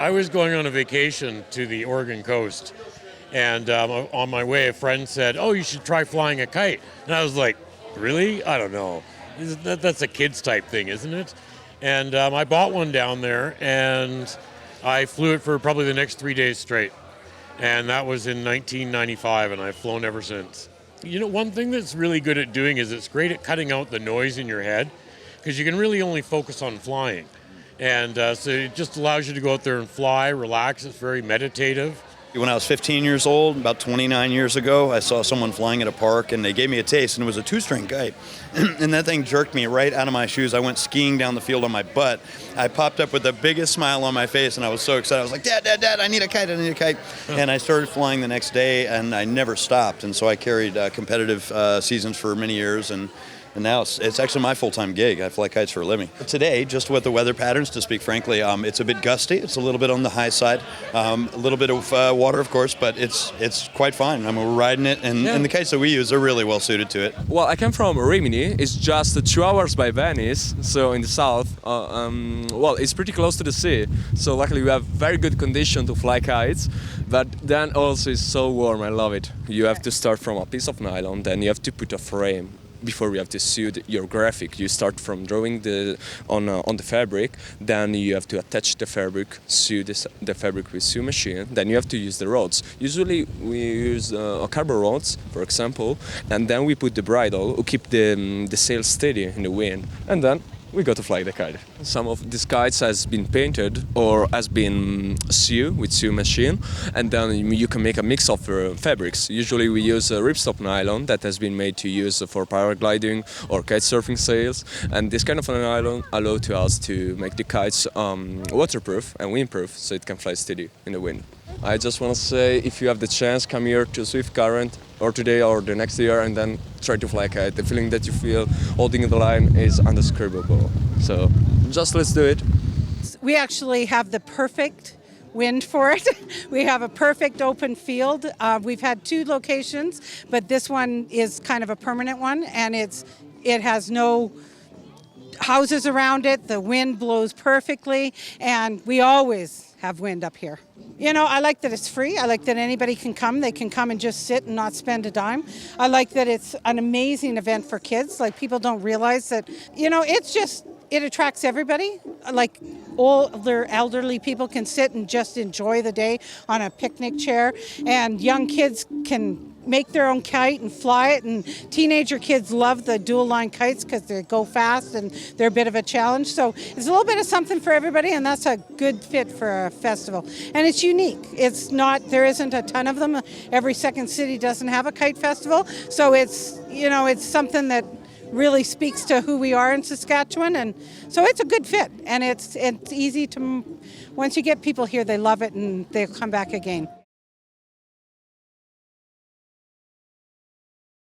I was going on a vacation to the Oregon coast, and on my way, a friend said, "Oh, you should try flying a kite." And I was like, "Really? I don't know. That's a kids type thing, isn't it?" And I bought one down there, and I flew it for probably the next 3 days straight. And that was in 1995, and I've flown ever since. You know, one thing that's really good at doing is it's great at cutting out the noise in your head, because you can really only focus on flying. And so it just allows you to go out there and fly, relax. It's very meditative. When I was 15 years old, about 29 years ago, I saw someone flying at a park, and they gave me a taste, and it was a 2-string kite. And that thing jerked me right out of my shoes. I went skiing down the field on my butt. I popped up with the biggest smile on my face, and I was so excited. I was like, Dad, Dad, Dad, I need a kite, I need a kite. And I started flying the next day, and I never stopped. And so I carried competitive seasons for many years, and now it's actually my full-time gig. I fly kites for a living. Today, just with the weather patterns, to speak frankly, it's a bit gusty. It's a little bit on the high side. A little bit of water, of course, but it's quite fine. I mean, we're riding it, and the kites that we use are really well suited to it. Well, I come from Rimini. It's just 2 hours by Venice, so in the south. Well, it's pretty close to the sea, so luckily we have very good condition to fly kites. But then also it's so warm. I love it. You have to start from a piece of nylon, then you have to put a frame. Before you have to sew your graphic, you start from drawing on the fabric, then you have to attach the fabric, sew the fabric with sew machine, then you have to use the rods. Usually we use carbon rods, for example, and then we put the bridle to keep the sail steady in the wind, and then we go to fly the kite. Some of these kites has been painted or has been sewn with sew machine, and then you can make a mix of fabrics. Usually we use ripstop nylon that has been made to use for paragliding or kite surfing sails, and this kind of nylon allows to us to make the kites waterproof and windproof, so it can fly steady in the wind. I just want to say, if you have the chance, come here to Swift Current, or today or the next year, and then try to fly a kite. The feeling that you feel holding the line is undescribable. So just let's do it. We actually have the perfect wind for it. We have a perfect open field. We've had 2 locations, but this one is kind of a permanent one, and it has no houses around it. The wind blows perfectly, and we always have wind up here. You know, I like that it's free. I like that anybody can come. They can come and just sit and not spend a dime. I like that it's an amazing event for kids. Like, people don't realize that, you know, it attracts everybody. Like, older, elderly people can sit and just enjoy the day on a picnic chair, and young kids can make their own kite and fly it, and teenager kids love the dual line kites because they go fast and they're a bit of a challenge. So it's a little bit of something for everybody, and that's a good fit for a festival. And it's unique. There isn't a ton of them. Every second city doesn't have a kite festival. So it's something that really speaks to who we are in Saskatchewan, and so it's a good fit, and it's easy to, once you get people here, they love it and they'll come back again.